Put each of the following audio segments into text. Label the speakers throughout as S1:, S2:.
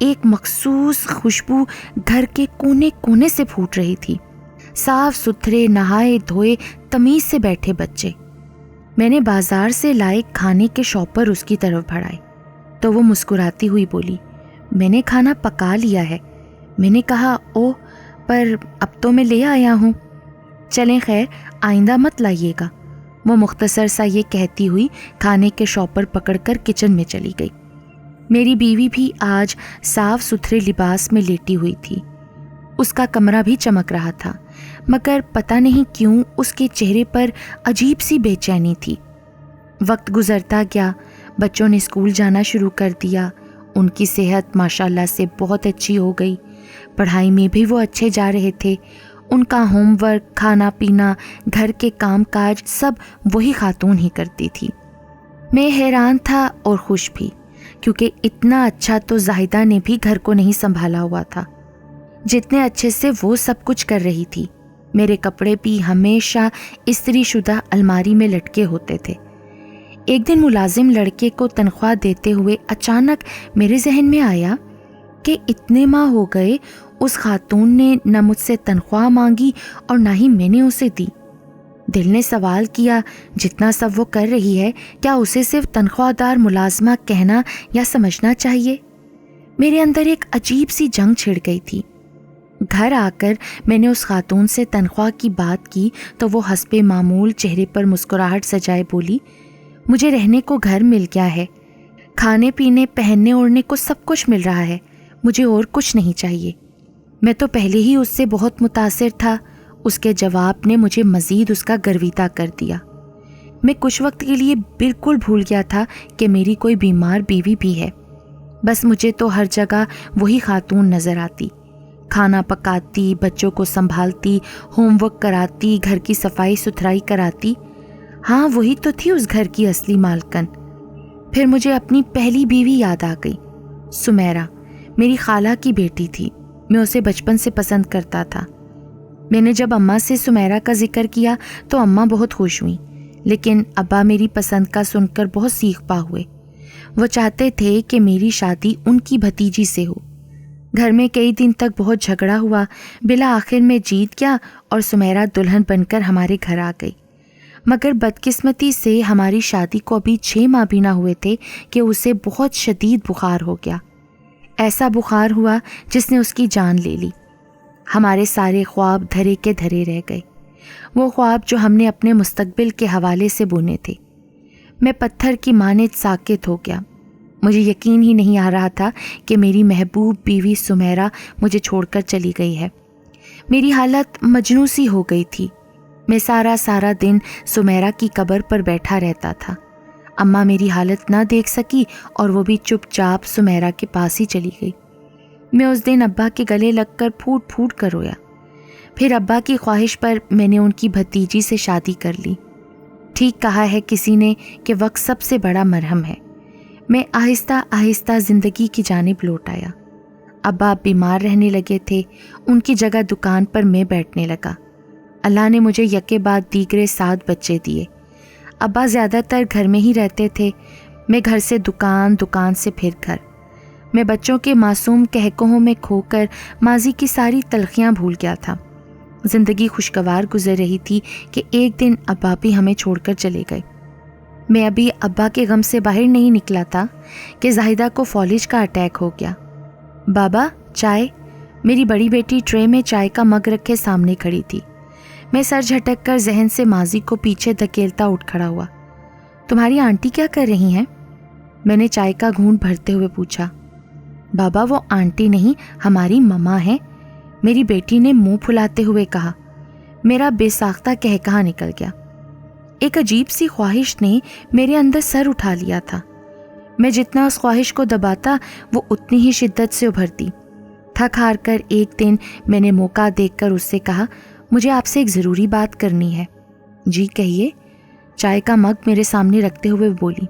S1: ایک مخصوص خوشبو گھر کے کونے کونے سے پھوٹ رہی تھی. صاف ستھرے نہائے دھوئے تمیز سے بیٹھے بچے. میں نے بازار سے لائے کھانے کے شاپر اس کی طرف بڑھائے تو وہ مسکراتی ہوئی بولی, میں نے کھانا پکا لیا ہے. میں نے کہا, اوہ پر اب تو میں لے آیا ہوں. چلیں خیر, آئندہ مت لائیے گا. وہ مختصر سا یہ کہتی ہوئی کھانے کے شاپر پکڑ کر کچن میں چلی گئی. میری بیوی بھی آج صاف ستھرے لباس میں لیٹی ہوئی تھی. اس کا کمرہ بھی چمک رہا تھا, مگر پتہ نہیں کیوں اس کے چہرے پر عجیب سی بے چینی تھی. وقت گزرتا گیا, بچوں نے اسکول جانا شروع کر دیا. ان کی صحت ماشاءاللہ سے بہت اچھی ہو گئی. پڑھائی میں بھی وہ اچھے جا رہے تھے. ان کا ہوم ورک, کھانا پینا, گھر کے کام کاج سب وہی خاتون ہی کرتی تھی. میں حیران تھا اور خوش بھی, کیونکہ اتنا اچھا تو زاہدہ نے بھی گھر کو نہیں سنبھالا ہوا تھا جتنے اچھے سے وہ سب کچھ کر رہی تھی. میرے کپڑے بھی ہمیشہ استری شدہ الماری میں لٹکے ہوتے تھے. ایک دن ملازم لڑکے کو تنخواہ دیتے ہوئے اچانک میرے ذہن میں آیا کہ اتنے ماہ ہو گئے اس خاتون نے نہ مجھ سے تنخواہ مانگی اور نہ ہی میں نے اسے دی. دل نے سوال کیا, جتنا سب وہ کر رہی ہے کیا اسے صرف تنخواہ دار ملازمہ کہنا یا سمجھنا چاہیے؟ میرے اندر ایک عجیب سی جنگ چھڑ گئی تھی. گھر آ کر میں نے اس خاتون سے تنخواہ کی بات کی تو وہ حسب معمول چہرے پر مسکراہٹ سجائے بولی, مجھے رہنے کو گھر مل گیا ہے, کھانے پینے پہننے اوڑھنے کو سب کچھ مل رہا ہے, مجھے اور کچھ نہیں چاہیے. میں تو پہلے ہی اس سے بہت متاثر تھا. اس کے جواب نے مجھے مزید اس کا گرویدہ کر دیا. میں کچھ وقت کے لیے بالکل بھول گیا تھا کہ میری کوئی بیمار بیوی بھی ہے. بس مجھے تو ہر جگہ وہی خاتون نظر آتی, کھانا پکاتی, بچوں کو سنبھالتی, ہوم ورک کراتی, گھر کی صفائی ستھرائی کراتی. ہاں, وہی تو تھی اس گھر کی اصلی مالکن. پھر مجھے اپنی پہلی بیوی یاد آ گئی, سمیرہ. میری خالہ کی بیٹی تھی. میں اسے بچپن سے پسند کرتا تھا. میں نے جب اماں سے سمیرہ کا ذکر کیا تو اماں بہت خوش ہوئیں, لیکن ابا میری پسند کا سن کر بہت سیخ پا ہوئے. وہ چاہتے تھے کہ میری شادی ان کی بھتیجی سے ہو. گھر میں کئی دن تک بہت جھگڑا ہوا. بالآخر میں جیت گیا اور سمیرہ دلہن بن کر ہمارے گھر آ گئی. مگر بدقسمتی سے ہماری شادی کو ابھی 6 ماہ بھی نہ ہوئے تھے کہ اسے بہت شدید بخار ہو گیا. ایسا بخار ہوا جس نے اس کی جان لے لی. ہمارے سارے خواب دھرے کے دھرے رہ گئے, وہ خواب جو ہم نے اپنے مستقبل کے حوالے سے بنے تھے. میں پتھر کی مانند ساکت ہو گیا. مجھے یقین ہی نہیں آ رہا تھا کہ میری محبوب بیوی سمیرہ مجھے چھوڑ کر چلی گئی ہے. میری حالت مجنوں سی ہو گئی تھی. میں سارا دن سمیرہ کی قبر پر بیٹھا رہتا تھا. اماں میری حالت نہ دیکھ سکی اور وہ بھی چپ چاپ سمیرہ کے پاس ہی چلی گئی. میں اس دن ابا کے گلے لگ کر پھوٹ پھوٹ کر رویا. پھر ابا کی خواہش پر میں نے ان کی بھتیجی سے شادی کر لی. ٹھیک کہا ہے کسی نے کہ وقت سب سے بڑا مرہم ہے. میں آہستہ آہستہ زندگی کی جانب لوٹ آیا. ابا بیمار رہنے لگے تھے. ان کی جگہ دکان پر میں بیٹھنے لگا. اللہ نے مجھے یکے بعد دیگرے 7 بچے دیے. ابا زیادہ تر گھر میں ہی رہتے تھے. میں گھر سے دکان, دکان سے پھر گھر. میں بچوں کے معصوم کہکہوں میں کھو کر ماضی کی ساری تلخیاں بھول گیا تھا. زندگی خوشگوار گزر رہی تھی کہ ایک دن ابا بھی ہمیں چھوڑ کر چلے گئے. میں ابھی ابا کے غم سے باہر نہیں نکلا تھا کہ زاہدہ کو فالج کا اٹیک ہو گیا. بابا چائے. میری بڑی بیٹی ٹرے میں چائے کا مگ رکھے سامنے کھڑی تھی. میں سر جھٹک کر ذہن سے ماضی کو پیچھے دھکیلتا اٹھ کھڑا ہوا. تمہاری آنٹی کیا کر رہی ہیں؟ میں نے چائے کا گھونٹ بھرتے ہوئے پوچھا. بابا وہ آنٹی نہیں, ہماری مما ہے, میری بیٹی نے منہ پھلاتے ہوئے کہا. میرا بے ساختہ کہکہا نکل گیا. ایک عجیب سی خواہش نے میرے اندر سر اٹھا لیا تھا. میں جتنا اس خواہش کو دباتا وہ اتنی ہی شدت سے ابھرتی. تھک ہار کر ایک دن میں نے موقع دیکھ کر اس سے کہا, مجھے آپ سے ایک ضروری بات کرنی ہے. جی کہیے. چائے کا مگ میرے سامنے رکھتے ہوئے بولی.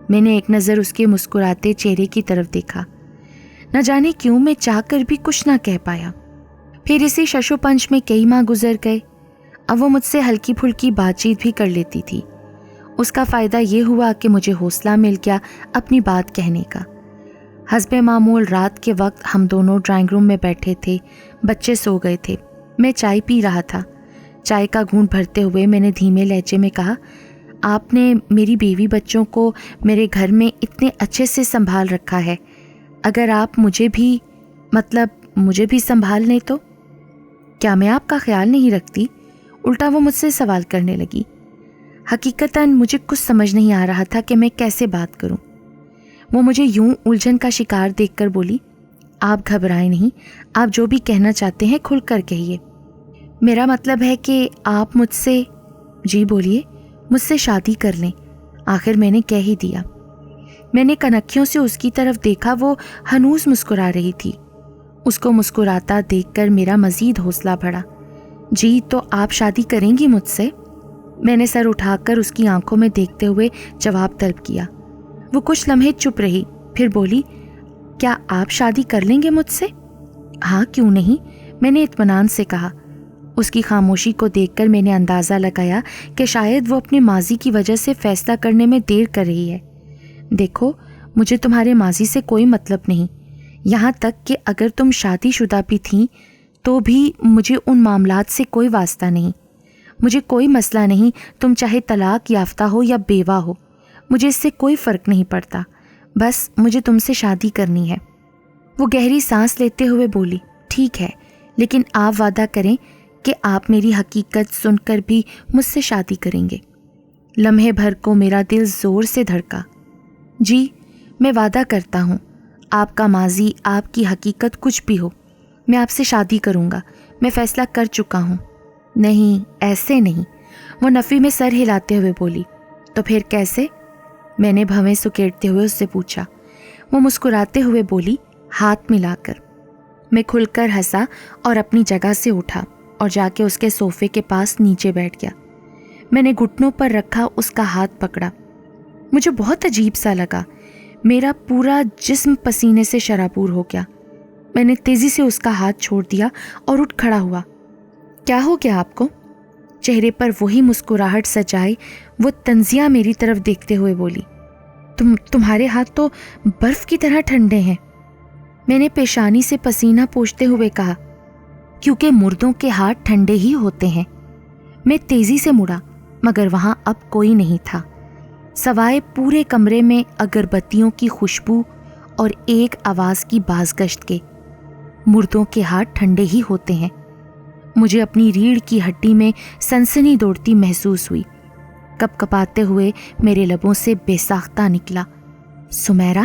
S1: میں نے ایک نظر اس کے مسکراتے چہرے کی طرف دیکھا. نہ جانے کیوں میں چاہ کر بھی کچھ نہ کہہ پایا. پھر اسی شش و پنج میں کئی ماہ گزر گئے. اب وہ مجھ سے ہلکی پھلکی بات چیت بھی کر لیتی تھی. اس کا فائدہ یہ ہوا کہ مجھے حوصلہ مل گیا اپنی بات کہنے کا. حسب معمول رات کے وقت ہم دونوں ڈرائنگ روم میں بیٹھے تھے. بچے سو گئے تھے. میں چائے پی رہا تھا. چائے کا گھونٹ بھرتے ہوئے میں نے دھیمے لہجے میں کہا, آپ نے میری بیوی بچوں کو میرے گھر میں اتنے اچھے سے سنبھال رکھا ہے, اگر آپ مجھے بھی سنبھال لیں تو؟ کیا میں آپ کا خیال نہیں رکھتی؟ الٹا وہ مجھ سے سوال کرنے لگی. حقیقتاً مجھے کچھ سمجھ نہیں آ رہا تھا کہ میں کیسے بات کروں. وہ مجھے یوں الجھن کا شکار دیکھ کر بولی, آپ گھبرائیں نہیں, آپ جو بھی کہنا چاہتے ہیں کھل کر کہیے. میرا مطلب ہے کہ آپ مجھ سے. جی بولیے. مجھ سے شادی کر لیں. آخر میں نے کہہ ہی دیا. میں نے کنکھیوں سے اس کی طرف دیکھا, وہ ہنوز مسکرا رہی تھی. اس کو مسکراتا دیکھ کر میرا مزید حوصلہ بڑھا. جی تو آپ شادی کریں گی مجھ سے؟ میں نے سر اٹھا کر اس کی آنکھوں میں دیکھتے ہوئے جواب طلب کیا. وہ کچھ لمحے چپ رہی, پھر بولی, کیا آپ شادی کر لیں گے مجھ سے؟ ہاں کیوں نہیں, میں نے اطمینان سے کہا. اس کی خاموشی کو دیکھ کر میں نے اندازہ لگایا کہ شاید وہ اپنے ماضی کی وجہ سے فیصلہ کرنے میں دیر کر رہی ہے. دیکھو, مجھے تمہارے ماضی سے کوئی مطلب نہیں, یہاں تک کہ اگر تم شادی شدہ بھی تھیں تو بھی مجھے ان معاملات سے کوئی واسطہ نہیں. مجھے کوئی مسئلہ نہیں, تم چاہے طلاق یافتہ ہو یا بیوہ ہو, مجھے اس سے کوئی فرق نہیں پڑتا, بس مجھے تم سے شادی کرنی ہے. وہ گہری سانس لیتے ہوئے بولی, ٹھیک ہے, لیکن آپ وعدہ کریں کہ آپ میری حقیقت سن کر بھی مجھ سے شادی کریں گے. لمحے بھر کو میرا دل زور سے دھڑکا. جی, میں وعدہ کرتا ہوں, آپ کا ماضی, آپ کی حقیقت کچھ بھی ہو, میں آپ سے شادی کروں گا, میں فیصلہ کر چکا ہوں. نہیں, ایسے نہیں, وہ نفی میں سر ہلاتے ہوئے بولی. تو پھر کیسے؟ میں نے بھویں سکیڑتے ہوئے اس سے پوچھا. وہ مسکراتے ہوئے بولی, ہاتھ ملا کر. میں کھل کر ہنسا اور اپنی جگہ سے اٹھا اور جا کے اس کے صوفے کے پاس نیچے بیٹھ گیا. میں نے گھٹنوں پر رکھا اس کا ہاتھ پکڑا. مجھے بہت عجیب سا لگا, میرا پورا جسم پسینے سے شرابور ہو گیا. میں نے تیزی سے اس کا ہاتھ چھوڑ دیا اور اٹھ کھڑا ہوا. کیا ہو گیا آپ کو؟ چہرے پر وہی مسکراہٹ سجائے وہ تنزیہ میری طرف دیکھتے ہوئے بولی, تمہارے ہاتھ تو برف کی طرح ٹھنڈے ہیں. میں نے پیشانی سے پسینہ پوچھتے ہوئے کہا, کیونکہ مردوں کے ہاتھ ٹھنڈے ہی ہوتے ہیں. میں تیزی سے مڑا مگر وہاں اب کوئی نہیں تھا, سوائے پورے کمرے میں اگربتیوں کی خوشبو اور ایک آواز کی بازگشت کے, مردوں کے ہاتھ ٹھنڈے ہی ہوتے ہیں. مجھے اپنی ریڑھ کی ہڈی میں سنسنی دوڑتی محسوس ہوئی. کپ کپاتے ہوئے میرے لبوں سے بے ساختہ نکلا, سمیرا.